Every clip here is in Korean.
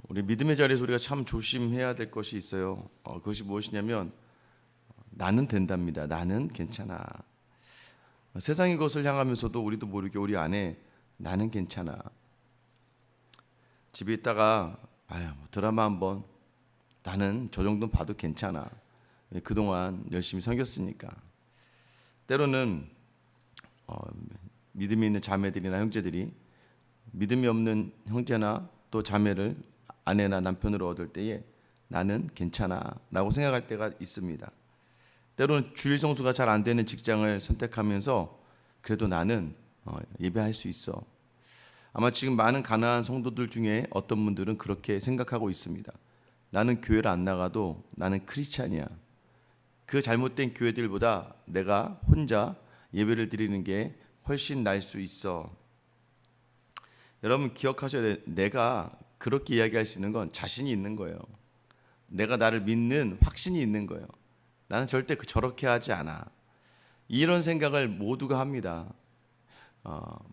우리 믿음의 자리에서 우리가 참 조심해야 될 것이 있어요. 그것이 무엇이냐면 나는 된답니다. 나는 괜찮아. 세상의 것을 향하면서도 우리도 모르게 우리 안에 나는 괜찮아. 집에 있다가 드라마 한번 나는 저 정도는 봐도 괜찮아. 그동안 열심히 섬겼으니까. 때로는 믿음이 있는 자매들이나 형제들이 믿음이 없는 형제나 또 자매를 아내나 남편으로 얻을 때에 나는 괜찮아 라고 생각할 때가 있습니다. 때로는 주일 성수가 잘 안 되는 직장을 선택하면서 그래도 나는 예배할 수 있어. 아마 지금 많은 가난한 성도들 중에 어떤 분들은 그렇게 생각하고 있습니다. 나는 교회를 안 나가도 나는 크리스찬이야. 그 잘못된 교회들보다 내가 혼자 예배를 드리는 게 훨씬 나을 수 있어. 여러분 기억하셔야 돼요. 내가 그렇게 이야기할 수 있는 건 자신이 있는 거예요. 내가 나를 믿는 확신이 있는 거예요. 나는 절대 저렇게 하지 않아. 이런 생각을 모두가 합니다.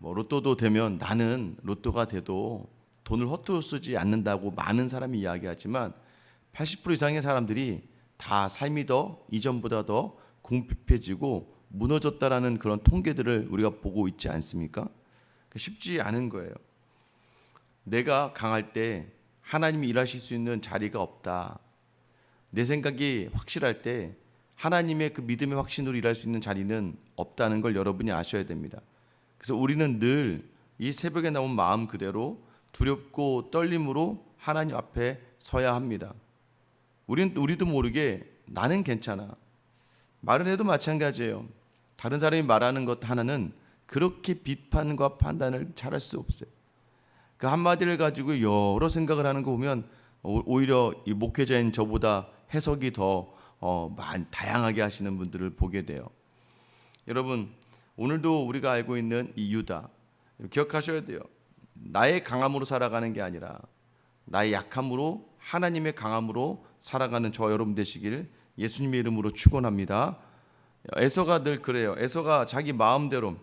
로또도 되면 나는 로또가 돼도 돈을 허투루 쓰지 않는다고 많은 사람이 이야기하지만 80% 이상의 사람들이 다 삶이 더 이전보다 더 궁핍해지고 무너졌다라는 그런 통계들을 우리가 보고 있지 않습니까? 쉽지 않은 거예요. 내가 강할 때 하나님이 일하실 수 있는 자리가 없다. 내 생각이 확실할 때 하나님의 그 믿음의 확신으로 일할 수 있는 자리는 없다는 걸 여러분이 아셔야 됩니다. 그래서 우리는 늘 이 새벽에 나온 마음 그대로 두렵고 떨림으로 하나님 앞에 서야 합니다. 우리도 모르게 나는 괜찮아. 말을 해도 마찬가지예요. 다른 사람이 말하는 것 하나는 그렇게 비판과 판단을 잘할 수 없어요. 그 한마디를 가지고 여러 생각을 하는 거 보면 오히려 이 목회자인 저보다 해석이 더 다양하게 하시는 분들을 보게 돼요. 여러분 오늘도 우리가 알고 있는 이 유다 기억하셔야 돼요. 나의 강함으로 살아가는 게 아니라 나의 약함으로 하나님의 강함으로 살아가는 저 여러분 되시길 예수님의 이름으로 축원합니다. 에서가 늘 그래요. 에서가 자기 마음대로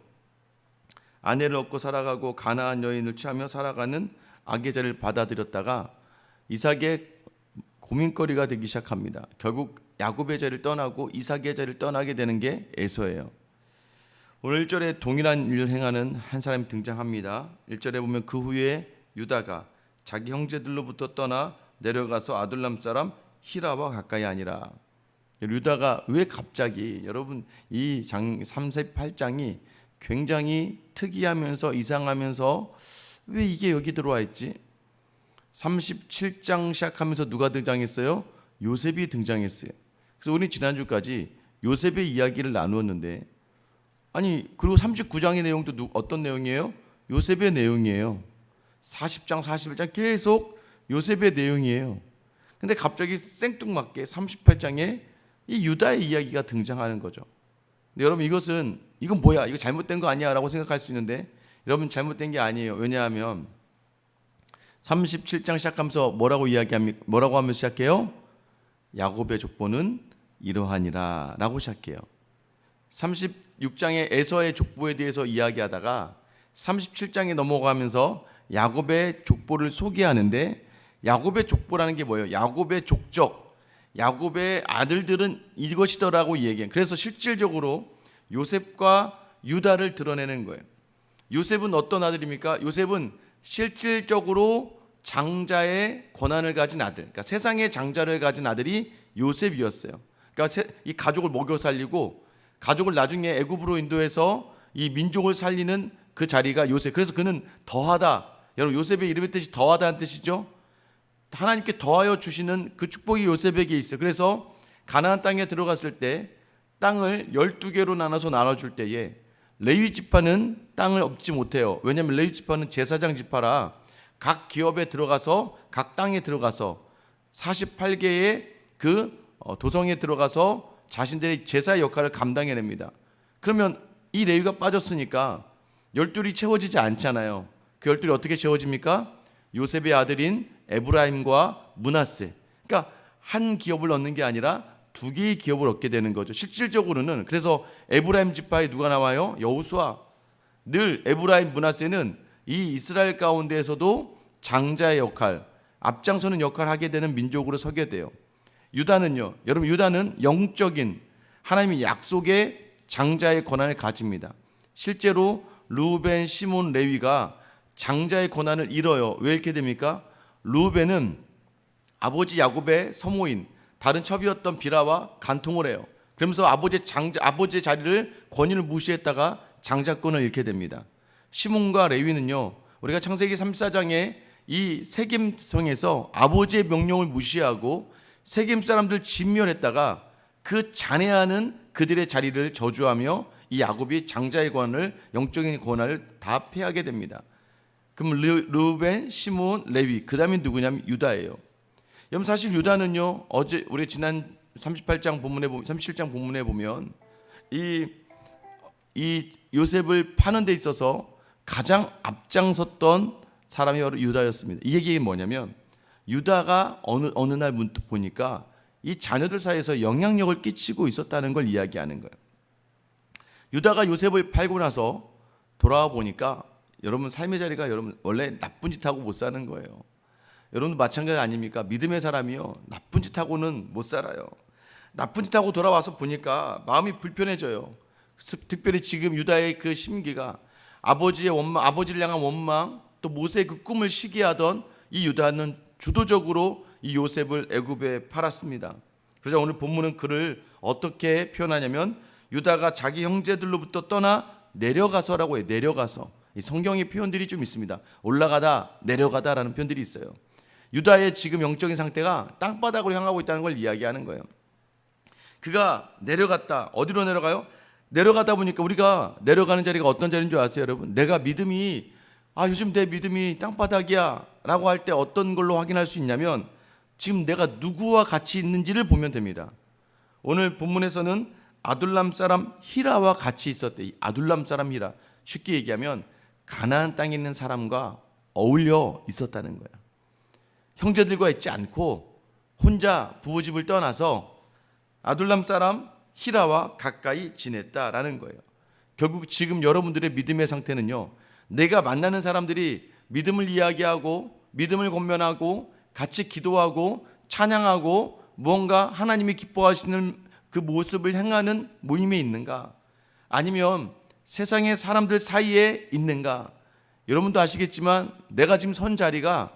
아내를 얻고 살아가고 가나안 여인을 취하며 살아가는 악의 자리를 받아들였다가 이삭의 고민거리가 되기 시작합니다. 결국 야곱의 자리를 떠나고 이삭의 자리를 떠나게 되는 게 에서예요. 오늘 1절에 동일한 일을 행하는 한 사람이 등장합니다. 1절에 보면 그 후에 유다가 자기 형제들로부터 떠나 내려가서 아둘람 사람 히라와 가까이 아니라. 유다가 왜 갑자기 여러분 이 38장이 굉장히 특이하면서 이상하면서 왜 이게 여기 들어와 있지? 37장 시작하면서 누가 등장했어요? 요셉이 등장했어요. 그래서 우리 지난주까지 요셉의 이야기를 나누었는데 그리고 39장의 내용도 어떤 내용이에요? 요셉의 내용이에요. 40장, 41장 계속 요셉의 내용이에요. 근데 갑자기 생뚱맞게 38장에 이 유다의 이야기가 등장하는 거죠. 근데 여러분 이건 뭐야? 이거 잘못된 거 아니야? 라고 생각할 수 있는데 여러분 잘못된 게 아니에요. 왜냐하면 37장 시작하면서 뭐라고 하면서 시작해요? 야곱의 족보는 이러하니라 라고 시작해요. 36장의 에서의 족보에 대해서 이야기하다가 37장에 넘어가면서 야곱의 족보를 소개하는데 야곱의 족보라는 게 뭐예요? 야곱의 족적, 야곱의 아들들은 이것이더라고 얘기해요. 그래서 실질적으로 요셉과 유다를 드러내는 거예요. 요셉은 어떤 아들입니까? 요셉은 실질적으로 장자의 권한을 가진 아들, 그러니까 세상의 장자를 가진 아들이 요셉이었어요. 그러니까 이 가족을 먹여 살리고 가족을 나중에 애굽으로 인도해서 이 민족을 살리는 그 자리가 요셉. 그래서 그는 더하다. 여러분 요셉의 이름의 뜻이 더하다는 뜻이죠. 하나님께 더하여 주시는 그 축복이 요셉에게 있어요. 그래서 가나안 땅에 들어갔을 때 땅을 12개로 나눠줄 때에 레위 지파는 땅을 얻지 못해요. 왜냐하면 레위 지파는 제사장 지파라 각 기업에 들어가서 각 땅에 들어가서 48개의 그 도성에 들어가서 자신들의 제사의 역할을 감당해냅니다. 그러면 이 레위가 빠졌으니까 12이 채워지지 않잖아요. 그 12이 어떻게 채워집니까? 요셉의 아들인 에브라임과 므낫세. 그러니까 한 기업을 얻는 게 아니라 2개의 기업을 얻게 되는 거죠. 실질적으로는. 그래서 에브라임 지파에 누가 나와요? 여호수아. 늘 에브라임 므낫세는 이 이스라엘 가운데에서도 장자의 역할, 앞장서는 역할을 하게 되는 민족으로 서게 돼요. 유다는요, 여러분, 유다는 영적인 하나님의 약속의 장자의 권한을 가집니다. 실제로 르우벤, 시몬, 레위가 장자의 권한을 잃어요. 왜 이렇게 됩니까? 르우벤은 아버지 야곱의 서모인 다른 첩이었던 비라와 간통을 해요. 그러면서 아버지의 자리를, 권위를 무시했다가 장자권을 잃게 됩니다. 시몬과 레위는요, 우리가 창세기 34장에 이 세겜성에서 아버지의 명령을 무시하고 세겜 사람들 진멸했다가 그 잔해하는 그들의 자리를 저주하며 이 야곱이 장자의 권한을, 영적인 권한을 다 패하게 됩니다. 그럼 르우벤, 시몬, 레위, 그 다음에 누구냐면 유다예요. 여러분, 사실 유다는요, 어제 우리 지난 37장 본문에 보면 이 요셉을 파는 데 있어서 가장 앞장섰던 사람이 바로 유다였습니다. 이 얘기는 뭐냐면 유다가 어느 날 문득 보니까 이 자녀들 사이에서 영향력을 끼치고 있었다는 걸 이야기하는 거예요. 유다가 요셉을 팔고 나서 돌아와 보니까 여러분, 삶의 자리가 여러분 원래 나쁜 짓 하고 못 사는 거예요. 여러분도 마찬가지 아닙니까? 믿음의 사람이요, 나쁜 짓 하고는 못 살아요. 나쁜 짓 하고 돌아와서 보니까 마음이 불편해져요. 특별히 지금 유다의 그 심기가 아버지를 향한 원망, 또 모세의 그 꿈을 시기하던 이 유다는 주도적으로 이 요셉을 애굽에 팔았습니다. 그래서 오늘 본문은 그를 어떻게 표현하냐면 유다가 자기 형제들로부터 떠나 내려가서라고 해요. 내려가서. 이 성경의 표현들이 좀 있습니다. 올라가다, 내려가다라는 표현들이 있어요. 유다의 지금 영적인 상태가 땅바닥으로 향하고 있다는 걸 이야기하는 거예요. 그가 내려갔다. 어디로 내려가요? 내려가다 보니까, 우리가 내려가는 자리가 어떤 자리인 줄 아세요, 여러분? 내가 믿음이 요즘 내 믿음이 땅바닥이야 라고 할 때 어떤 걸로 확인할 수 있냐면 지금 내가 누구와 같이 있는지를 보면 됩니다. 오늘 본문에서는 아둘람 사람 히라와 같이 있었대. 아둘람 사람 히라, 쉽게 얘기하면 가나안 땅에 있는 사람과 어울려 있었다는 거야. 형제들과 있지 않고 혼자 부모집을 떠나서 아둘람 사람 히라와 가까이 지냈다라는 거예요. 결국 지금 여러분들의 믿음의 상태는요, 내가 만나는 사람들이 믿음을 이야기하고 믿음을 권면하고 같이 기도하고 찬양하고 무언가 하나님이 기뻐하시는 그 모습을 행하는 모임에 있는가, 아니면 세상의 사람들 사이에 있는가. 여러분도 아시겠지만 내가 지금 선 자리가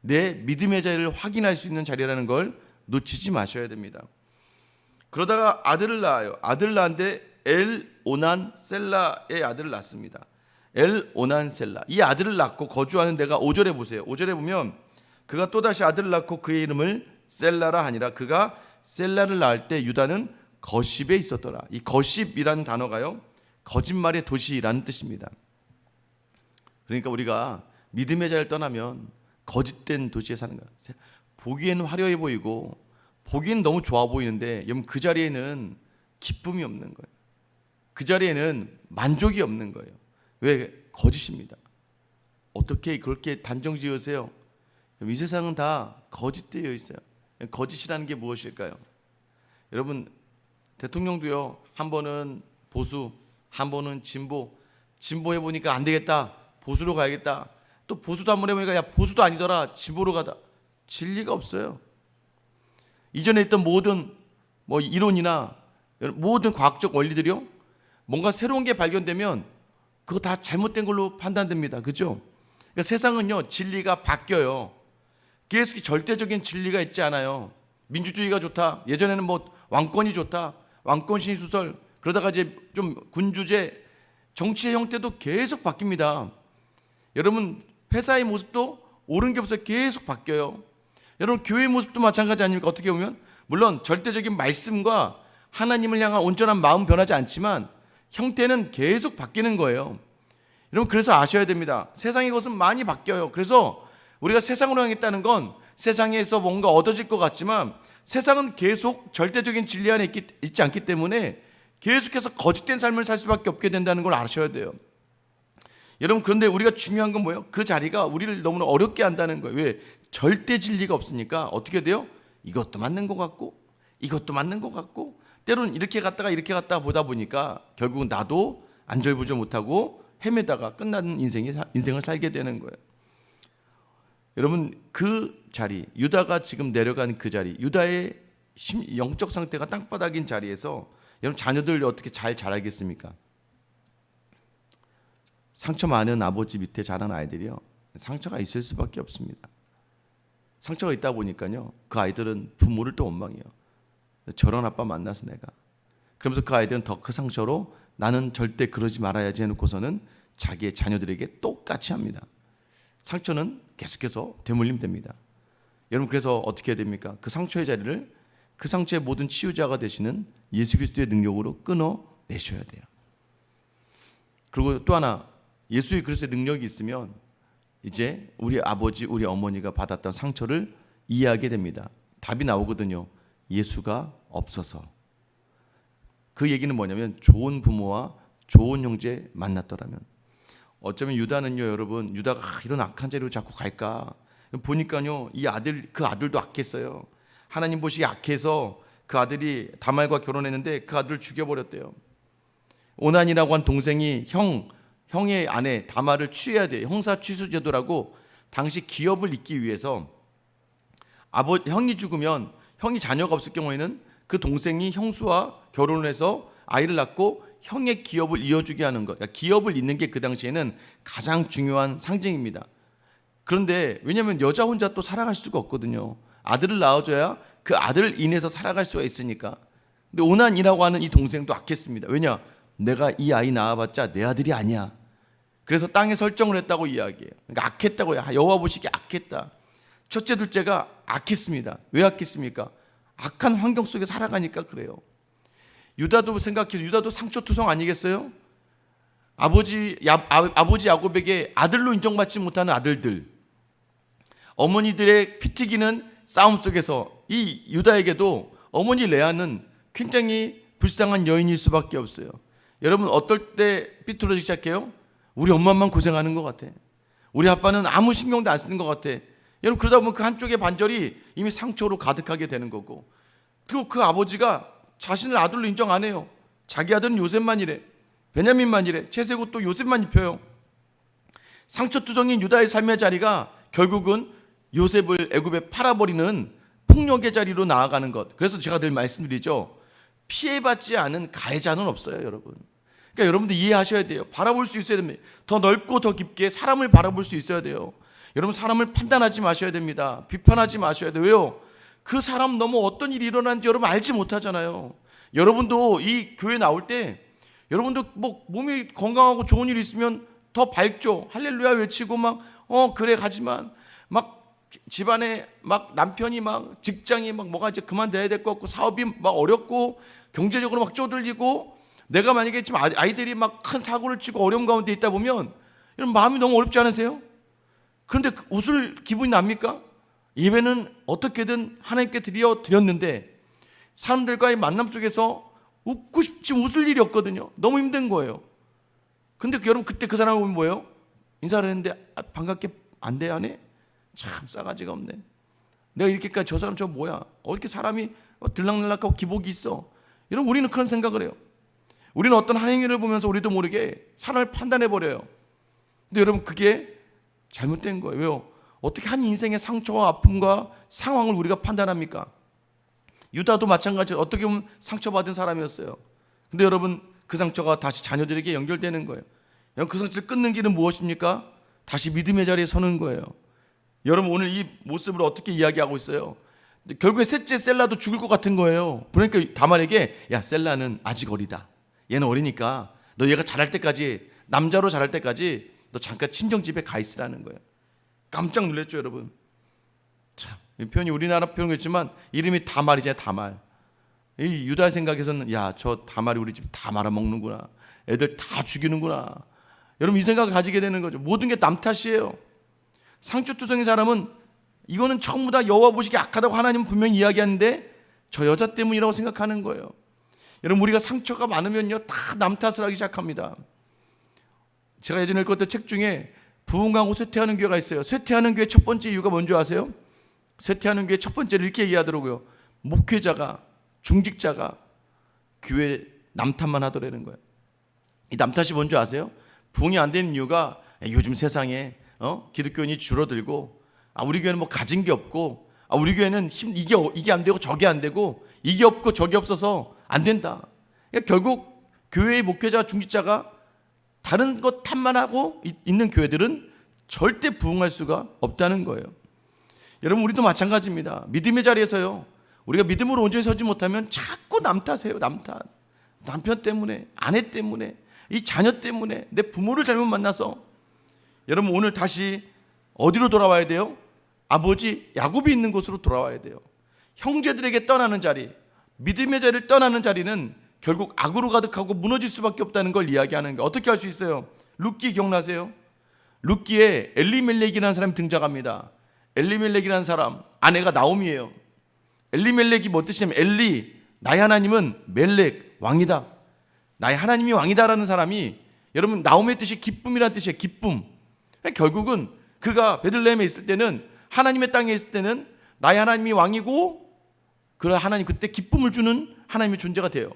내 믿음의 자리를 확인할 수 있는 자리라는 걸 놓치지 마셔야 됩니다. 그러다가 아들을 낳아요. 아들을 낳았는데 엘 오난 셀라의 아들을 낳습니다. 엘 오난 셀라, 이 아들을 낳고 거주하는 데가 5절에 보세요. 5절에 보면 그가 또다시 아들을 낳고 그의 이름을 셀라라 하니라. 그가 셀라를 낳을 때 유다는 거십에 있었더라. 이 거십이라는 단어가요, 거짓말의 도시라는 뜻입니다. 그러니까 우리가 믿음의 자리를 떠나면 거짓된 도시에 사는 거예요. 보기에는 화려해 보이고 보기에는 너무 좋아 보이는데 여러분, 그 자리에는 기쁨이 없는 거예요. 그 자리에는 만족이 없는 거예요. 왜? 거짓입니다. 어떻게 그렇게 단정 지으세요? 이 세상은 다 거짓되어 있어요. 거짓이라는 게 무엇일까요? 여러분, 대통령도요, 한 번은 보수, 한 번은 진보. 진보 해보니까 안 되겠다, 보수로 가야겠다. 또 보수도 한 번 해보니까 야, 보수도 아니더라, 진보로 가다. 진리가 없어요. 이전에 있던 모든 이론이나 모든 과학적 원리들이요, 뭔가 새로운 게 발견되면 그거 다 잘못된 걸로 판단됩니다. 그죠? 그러니까 세상은요, 진리가 바뀌어요. 계속 절대적인 진리가 있지 않아요. 민주주의가 좋다, 예전에는 왕권이 좋다, 왕권신 수설, 그러다가 이제 좀 군주제, 정치의 형태도 계속 바뀝니다. 여러분, 회사의 모습도 옳은 게 없어요. 계속 바뀌어요. 여러분, 교회의 모습도 마찬가지 아닙니까? 어떻게 보면 물론 절대적인 말씀과 하나님을 향한 온전한 마음 변하지 않지만 형태는 계속 바뀌는 거예요. 여러분, 그래서 아셔야 됩니다. 세상의 것은 많이 바뀌어요. 그래서 우리가 세상으로 향했다는 건 세상에서 뭔가 얻어질 것 같지만 세상은 계속 절대적인 진리 안에 있지 않기 때문에 계속해서 거짓된 삶을 살 수밖에 없게 된다는 걸 아셔야 돼요. 여러분, 그런데 우리가 중요한 건 뭐예요? 그 자리가 우리를 너무나 어렵게 한다는 거예요. 왜? 절대 진리가 없으니까 어떻게 돼요? 이것도 맞는 것 같고 이것도 맞는 것 같고 때로는 이렇게 갔다가 보다 보니까 결국은 나도 안절부절 못하고 헤매다가 끝나는 인생을 살게 되는 거예요. 여러분, 그 자리, 유다가 지금 내려간 그 자리, 유다의 영적 상태가 땅바닥인 자리에서 여러분 자녀들 어떻게 잘 자라겠습니까? 상처 많은 아버지 밑에 자란 아이들이요, 상처가 있을 수밖에 없습니다. 상처가 있다 보니까요, 그 아이들은 부모를 또 원망해요. 저런 아빠 만나서 내가. 그러면서 그 아이들은 더 큰 상처로 나는 절대 그러지 말아야지 해놓고서는 자기의 자녀들에게 똑같이 합니다. 상처는 계속해서 되물림 됩니다. 여러분, 그래서 어떻게 해야 됩니까? 그 상처의 자리를 그 상처의 모든 치유자가 되시는 예수 그리스도의 능력으로 끊어내셔야 돼요. 그리고 또 하나, 예수 그리스도의 능력이 있으면 이제 우리 아버지, 우리 어머니가 받았던 상처를 이해하게 됩니다. 답이 나오거든요. 예수가 없어서. 그 얘기는 뭐냐면 좋은 부모와 좋은 형제 만났더라면. 어쩌면 유다는요, 여러분, 유다가 이런 악한 자리로 자꾸 갈까 보니까요, 이 아들, 그 아들도 악했어요. 하나님 보시기에 악해서 그 아들이 다말과 결혼했는데 그 아들을 죽여버렸대요. 오난이라고 한 동생이 형의 아내 다말을 취해야 돼요. 형사 취수 제도라고 당시 기업을 잇기 위해서 형이 죽으면, 형이 자녀가 없을 경우에는 그 동생이 형수와 결혼을 해서 아이를 낳고 형의 기업을 이어주게 하는 것. 그러니까 기업을 잇는 게 그 당시에는 가장 중요한 상징입니다. 그런데 왜냐하면 여자 혼자 또 살아갈 수가 없거든요. 아들을 낳아줘야 그 아들을 인해서 살아갈 수가 있으니까. 근데 오난이라고 하는 이 동생도 악했습니다. 왜냐? 내가 이 아이 낳아봤자 내 아들이 아니야. 그래서 땅에 설정을 했다고 이야기해요. 그러니까 악했다고요. 여호와 보시기에 악했다. 첫째, 둘째가 악했습니다. 왜 악했습니까? 악한 환경 속에 살아가니까 그래요. 유다도 생각해요. 유다도 상처투성 아니겠어요? 아버지 야곱에게 아들로 인정받지 못하는 아들들, 어머니들의 피 튀기는 싸움 속에서 이 유다에게도 어머니 레아는 굉장히 불쌍한 여인일 수밖에 없어요. 여러분, 어떨 때 삐뚤어지기 시작해요? 우리 엄마만 고생하는 것 같아. 우리 아빠는 아무 신경도 안 쓰는 것 같아. 여러분, 그러다 보면 그 한쪽의 반절이 이미 상처로 가득하게 되는 거고, 그리고 그 아버지가 자신을 아들로 인정 안 해요. 자기 아들은 요셉만이래, 베냐민만이래, 채색 옷도 요셉만 입혀요. 상처투성인 유다의 삶의 자리가 결국은 요셉을 애굽에 팔아버리는 폭력의 자리로 나아가는 것. 그래서 제가 늘 말씀드리죠, 피해받지 않은 가해자는 없어요, 여러분. 그러니까 여러분들 이해하셔야 돼요. 바라볼 수 있어야 됩니다. 더 넓고 더 깊게 사람을 바라볼 수 있어야 돼요. 여러분, 사람을 판단하지 마셔야 됩니다. 비판하지 마셔야 돼요. 왜요? 그 사람 너무 어떤 일이 일어나는지 여러분 알지 못하잖아요. 여러분도 이 교회 나올 때 여러분도 뭐 몸이 건강하고 좋은 일이 있으면 더 밝죠. 할렐루야 외치고 막 그래 가지만 막 집안에 막 남편이 막 직장이 막 뭐가 이제 그만둬야 될 것 같고 사업이 막 어렵고 경제적으로 막 쪼들리고 내가 만약에 지금 아이들이 막 큰 사고를 치고 어려운 가운데 있다 보면 여러분 마음이 너무 어렵지 않으세요? 그런데 웃을 기분이 납니까? 예배는 어떻게든 하나님께 드렸는데 사람들과의 만남 속에서 웃고 싶지 웃을 일이 없거든요. 너무 힘든 거예요. 근데 여러분, 그때 그 사람을 보면 뭐예요? 인사를 했는데 반갑게 안 돼, 안 해? 참 싸가지가 없네. 내가 이렇게까지 저 사람 저 뭐야? 어떻게 사람이 들락날락하고 기복이 있어? 여러분, 우리는 그런 생각을 해요. 우리는 어떤 한 행위를 보면서 우리도 모르게 사람을 판단해버려요. 근데 여러분, 그게 잘못된 거예요. 왜요? 어떻게 한 인생의 상처와 아픔과 상황을 우리가 판단합니까? 유다도 마찬가지로 어떻게 보면 상처받은 사람이었어요. 근데 여러분, 그 상처가 다시 자녀들에게 연결되는 거예요. 그 상처를 끊는 길은 무엇입니까? 다시 믿음의 자리에 서는 거예요. 여러분, 오늘 이 모습을 어떻게 이야기하고 있어요? 결국에 셋째 셀라도 죽을 것 같은 거예요. 그러니까 다말에게, 야, 셀라는 아직 어리다. 얘는 어리니까 너 얘가 자랄 때까지, 남자로 자랄 때까지 너 잠깐 친정집에 가 있으라는 거예요. 깜짝 놀랐죠, 여러분. 참, 이 표현이 우리나라 표현이었지만 이름이 다말이잖아요, 다말. 이 유다 생각에서는 야, 저 다말이 우리 집 다 말아먹는구나. 애들 다 죽이는구나. 여러분, 이 생각을 가지게 되는 거죠. 모든 게 남 탓이에요. 상처투성인 사람은 이거는 전부 다 여호와 보시기에 악하다고 하나님은 분명히 이야기하는데 저 여자 때문이라고 생각하는 거예요. 여러분, 우리가 상처가 많으면요 다 남 탓을 하기 시작합니다. 제가 예전에 읽었던 책 중에 부흥하고 쇠퇴하는 교회가 있어요. 쇠퇴하는 교회 첫 번째 이유가 뭔지 아세요? 쇠퇴하는 교회 첫 번째를 이렇게 얘기하더라고요. 목회자가, 중직자가 교회 남 탓만 하더라는 거예요. 이 남 탓이 뭔지 아세요? 부흥이 안 되는 이유가 요즘 세상에 기독교인이 줄어들고, 우리 교회는 뭐 가진 게 없고, 우리 교회는 이게 안 되고 저게 안 되고, 이게 없고 저게 없어서 안 된다. 그러니까 결국 교회의 목회자 중직자가 다른 것 탓만 하고 있는 교회들은 절대 부흥할 수가 없다는 거예요. 여러분, 우리도 마찬가지입니다. 믿음의 자리에서요, 우리가 믿음으로 온전히 서지 못하면 자꾸 남 탓해요. 남 탓. 남편 때문에, 아내 때문에, 이 자녀 때문에, 내 부모를 잘못 만나서. 여러분, 오늘 다시 어디로 돌아와야 돼요? 아버지 야곱이 있는 곳으로 돌아와야 돼요. 형제들에게 떠나는 자리, 믿음의 자리를 떠나는 자리는 결국 악으로 가득하고 무너질 수밖에 없다는 걸 이야기하는 거예요. 어떻게 할 수 있어요? 룻기 기억나세요? 룻기에 엘리멜렉이라는 사람이 등장합니다. 엘리멜렉이라는 사람, 아내가 나오미예요. 엘리멜렉이 뭐 뜻이냐면, 엘리, 나의 하나님은 멜렉, 왕이다. 나의 하나님이 왕이다라는 사람이, 여러분, 나오미의 뜻이 기쁨이라는 뜻이에요. 기쁨. 결국은 그가 베들레헴에 있을 때는, 하나님의 땅에 있을 때는 나의 하나님이 왕이고, 그 하나님, 그때 기쁨을 주는 하나님의 존재가 돼요.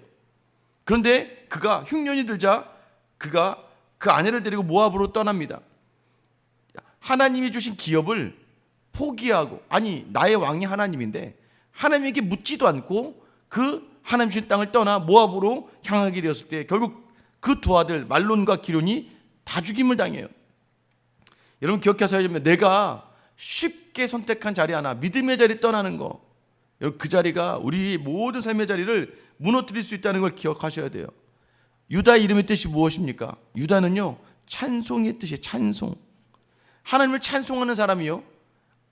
그런데 그가 흉년이 들자 그가 그 아내를 데리고 모압으로 떠납니다. 하나님이 주신 기업을 포기하고, 아니 나의 왕이 하나님인데 하나님에게 묻지도 않고 그 하나님 주신 땅을 떠나 모압으로 향하게 되었을 때 결국 그 두 아들 말론과 기론이 다 죽임을 당해요. 여러분 기억하셔야 됩니다. 내가 쉽게 선택한 자리 하나, 믿음의 자리 떠나는 거, 여러분 그 자리가 우리 모든 삶의 자리를 무너뜨릴 수 있다는 걸 기억하셔야 돼요. 유다의 이름의 뜻이 무엇입니까? 유다는요, 찬송의 뜻이에요. 찬송. 하나님을 찬송하는 사람이요,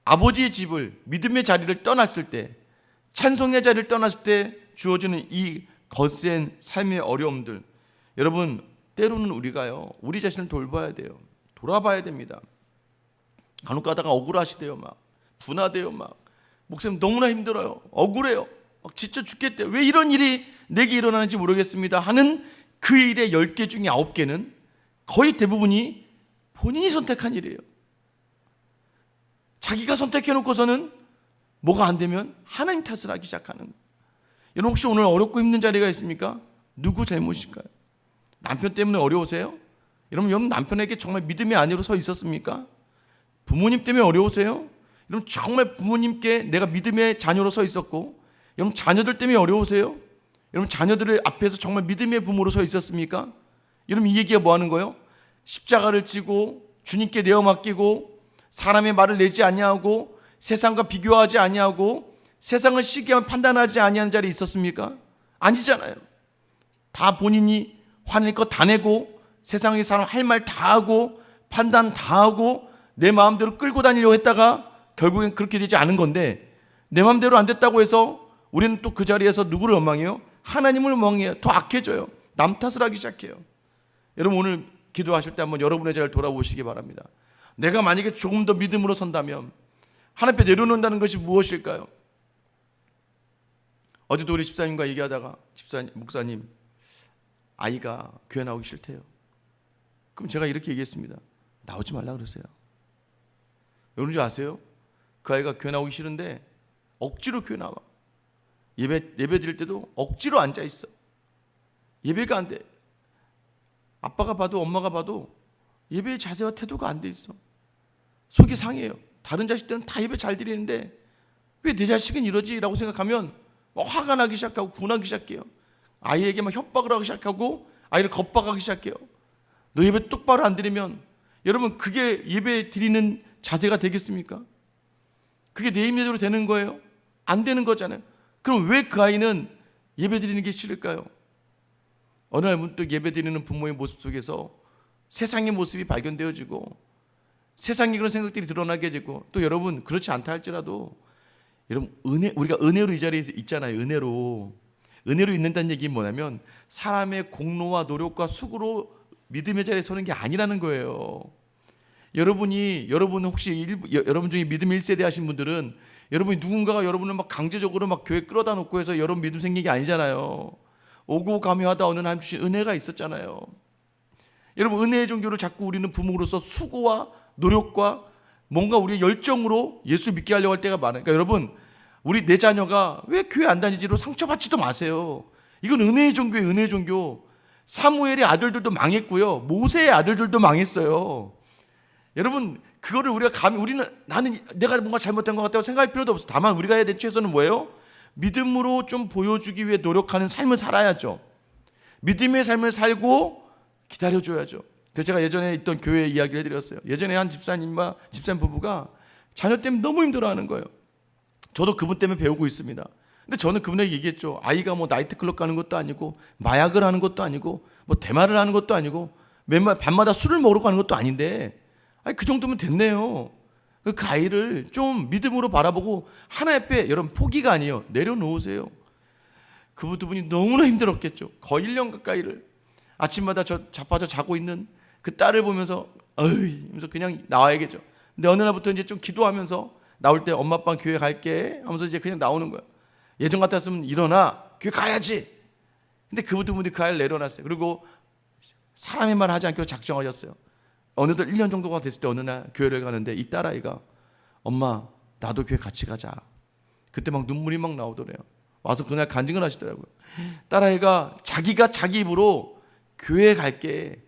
아버지의 집을, 믿음의 자리를 떠났을 때, 찬송의 자리를 떠났을 때 주어지는 이 거센 삶의 어려움들, 여러분 때로는 우리가요, 우리 자신을 돌봐야 돼요. 돌아봐야 됩니다. 간혹 가다가 억울하시대요. 막 분하대요. 막 목사님 너무나 힘들어요. 억울해요. 막 지쳐 죽겠대요. 왜 이런 일이 내게 일어나는지 모르겠습니다 하는 그 일의 10개 중에 9개는 거의 대부분이 본인이 선택한 일이에요. 자기가 선택해놓고서는 뭐가 안 되면 하나님 탓을 하기 시작하는 거예요. 여러분 혹시 오늘 어렵고 힘든 자리가 있습니까? 누구 잘못일까요? 남편 때문에 어려우세요? 여러분 남편에게 정말 믿음의 아내로 서 있었습니까? 부모님 때문에 어려우세요? 여러분 정말 부모님께 내가 믿음의 자녀로 서 있었고, 여러분 자녀들 때문에 어려우세요? 여러분 자녀들 앞에서 정말 믿음의 부모로 서 있었습니까? 여러분 이 얘기가 뭐 하는 거예요? 십자가를 지고 주님께 내어 맡기고 사람의 말을 내지 아니하고 세상과 비교하지 아니하고 세상을 시기하며 판단하지 아니하는 자리에 있었습니까? 아니잖아요. 다 본인이 화낼 거 다 내고 세상의 사람 할 말 다 하고 판단 다 하고 내 마음대로 끌고 다니려고 했다가 결국엔 그렇게 되지 않은 건데, 내 마음대로 안 됐다고 해서 우리는 또 그 자리에서 누구를 원망해요? 하나님을 원망해요. 더 악해져요. 남 탓을 하기 시작해요. 여러분 오늘 기도하실 때 한번 여러분의 자리를 돌아보시기 바랍니다. 내가 만약에 조금 더 믿음으로 선다면 하나님 앞에 내려놓는다는 것이 무엇일까요? 어제도 우리 집사님과 얘기하다가, 목사님 아이가 교회 나오기 싫대요. 그럼 제가 이렇게 얘기했습니다. 나오지 말라 그러세요. 여러분 줄 아세요? 그 아이가 교회 나오기 싫은데 억지로 교회 나와. 예배 드릴 때도 억지로 앉아 있어. 예배가 안 돼. 아빠가 봐도 엄마가 봐도 예배의 자세와 태도가 안 돼 있어. 속이 상해요. 다른 자식들은 다 예배 잘 드리는데 왜 내 자식은 이러지? 라고 생각하면 화가 나기 시작하고 분하기 시작해요. 아이에게 막 협박을 하기 시작하고 아이를 겁박하기 시작해요. 너 예배 똑바로 안 드리면, 여러분 그게 예배 드리는 자세가 되겠습니까? 그게 내 임대로 되는 거예요? 안 되는 거잖아요. 그럼 왜 그 아이는 예배 드리는 게 싫을까요? 어느 날 문득 예배 드리는 부모의 모습 속에서 세상의 모습이 발견되어지고 세상의 그런 생각들이 드러나게 되고, 또 여러분 그렇지 않다 할지라도 여러분 우리가 은혜로 이 자리에 있잖아요. 은혜로 있는다는 얘기는 뭐냐면 사람의 공로와 노력과 수고로 믿음의 자리에 서는 게 아니라는 거예요. 여러분 혹시 여러분 중에 믿음 1세대 하신 분들은 여러분이 누군가가 여러분을 막 강제적으로 막 교회 끌어다 놓고 해서 여러분 믿음 생긴 게 아니잖아요. 오고 가며 하다 어느 날 주신 은혜가 있었잖아요. 여러분 은혜의 종교를 자꾸 우리는 부모로서 수고와 노력과 뭔가 우리의 열정으로 예수 믿게 하려고 할 때가 많아요. 그러니까 여러분 내 자녀가 왜 교회 안 다니지로 상처받지도 마세요. 이건 은혜의 종교예요. 은혜의 종교. 사무엘의 아들들도 망했고요. 모세의 아들들도 망했어요. 여러분, 그거를 우리가 나는 내가 뭔가 잘못된 것 같다고 생각할 필요도 없어. 다만 우리가 해야 될 최선은 뭐예요? 믿음으로 좀 보여주기 위해 노력하는 삶을 살아야죠. 믿음의 삶을 살고 기다려줘야죠. 그래서 제가 예전에 있던 교회 이야기를 해드렸어요. 예전에 한 집사님 부부가 자녀 때문에 너무 힘들어하는 거예요. 저도 그분 때문에 배우고 있습니다. 근데 저는 그분에게 얘기했죠. 아이가 뭐 나이트클럽 가는 것도 아니고 마약을 하는 것도 아니고 뭐 대마를 하는 것도 아니고 밤마다 술을 먹으러 가는 것도 아닌데 그 정도면 됐네요. 그 아이를 좀 믿음으로 바라보고 하나님 앞에, 여러분, 포기가 아니에요. 내려놓으세요. 그 두 분이 너무나 힘들었겠죠. 거의 1년 가까이를 아침마다 저 자빠져 자고 있는 그 딸을 보면서 하면서 그냥 나와야겠죠. 근데 어느 날부터 이제 좀 기도하면서 나올 때 엄마 아빠 교회 갈게 하면서 이제 그냥 나오는 거예요. 예전 같았으면 일어나 교회 가야지. 근데 그 두 분이 그 아이를 내려놨어요. 그리고 사람의 말 하지 않기로 작정하셨어요. 어느덧 1년 정도가 됐을 때 어느 날 교회를 가는데 이 딸아이가 엄마 나도 교회 같이 가자. 그때 막 눈물이 막 나오더래요. 와서 그날 간증을 하시더라고요. 딸아이가 자기가 자기 입으로 교회 갈게.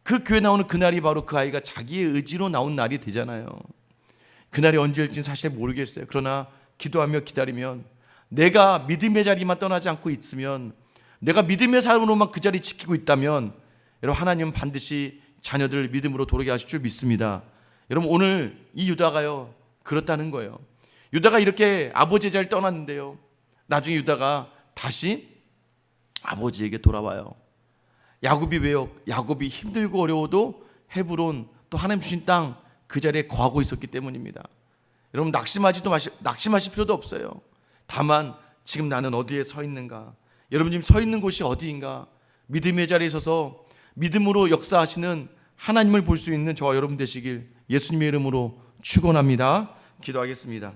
그 교회 나오는 그날이 바로 그 아이가 자기의 의지로 나온 날이 되잖아요. 그날이 언제일지는 사실 모르겠어요. 그러나 기도하며 기다리면, 내가 믿음의 자리만 떠나지 않고 있으면, 내가 믿음의 삶으로만 그 자리 지키고 있다면, 여러분, 하나님은 반드시 자녀들을 믿음으로 돌아게 하실 줄 믿습니다. 여러분, 오늘 이 유다가요 그렇다는 거예요. 유다가 이렇게 아버지의 자리를 떠났는데요, 나중에 유다가 다시 아버지에게 돌아와요. 야곱이 왜요? 야곱이 힘들고 어려워도 헤브론, 또 하나님 주신 땅, 그 자리에 거하고 있었기 때문입니다. 여러분, 낙심하실 필요도 없어요. 다만 지금 나는 어디에 서 있는가? 여러분 지금 서 있는 곳이 어디인가? 믿음의 자리에 서서 믿음으로 역사하시는 하나님을 볼 수 있는 저와 여러분 되시길 예수님의 이름으로 축원합니다. 기도하겠습니다.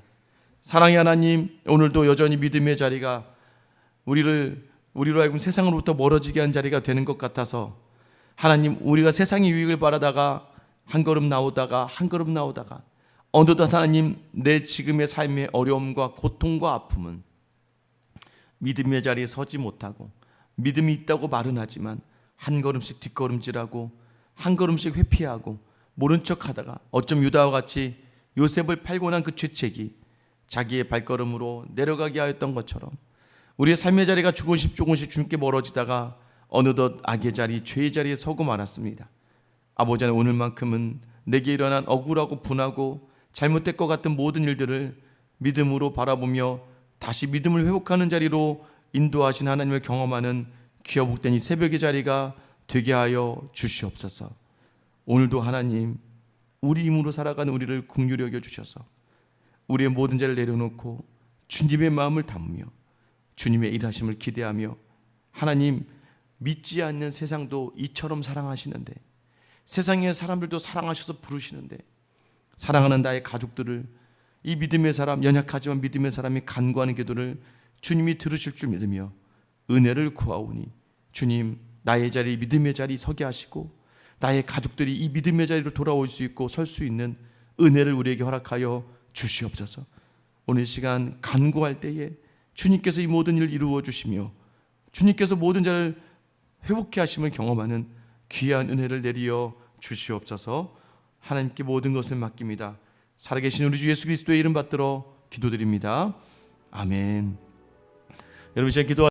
사랑의 하나님, 오늘도 여전히 믿음의 자리가 우리로 하여금 세상으로부터 멀어지게 한 자리가 되는 것 같아서, 하나님, 우리가 세상의 유익을 바라다가 한 걸음 나오다가 어느덧 하나님, 내 지금의 삶의 어려움과 고통과 아픔은 믿음의 자리에 서지 못하고 믿음이 있다고 말은 하지만 한 걸음씩 뒷걸음질하고 한 걸음씩 회피하고 모른 척하다가 어쩜 유다와 같이 요셉을 팔고 난 그 죄책이 자기의 발걸음으로 내려가게 하였던 것처럼 우리의 삶의 자리가 조금씩 주님께 멀어지다가 어느덧 악의 자리, 죄의 자리에 서고 말았습니다. 아버지, 오늘만큼은 내게 일어난 억울하고 분하고 잘못될 것 같은 모든 일들을 믿음으로 바라보며 다시 믿음을 회복하는 자리로 인도하신 하나님을 경험하는 귀하 복된 이 새벽의 자리가 되게 하여 주시옵소서. 오늘도 하나님, 우리 힘으로 살아가는 우리를 긍휼히 여겨 주셔서 우리의 모든 죄를 내려놓고 주님의 마음을 담으며 주님의 일하심을 기대하며, 하나님, 믿지 않는 세상도 이처럼 사랑하시는데, 세상의 사람들도 사랑하셔서 부르시는데, 사랑하는 나의 가족들을, 이 믿음의 사람, 연약하지만 믿음의 사람이 간구하는 기도를 주님이 들으실 줄 믿으며 은혜를 구하오니, 주님, 나의 자리, 믿음의 자리 서게 하시고 나의 가족들이 이 믿음의 자리로 돌아올 수 있고 설 수 있는 은혜를 우리에게 허락하여 주시옵소서. 오늘 시간 간구할 때에 주님께서 이 모든 일을 이루어 주시며 주님께서 모든 자를 회복케 하심을 경험하는 귀한 은혜를 내리어 주시옵소서. 하나님께 모든 것을 맡깁니다. 살아계신 우리 주 예수 그리스도의 이름 받들어 기도드립니다. 아멘. 여러분, 이제 기도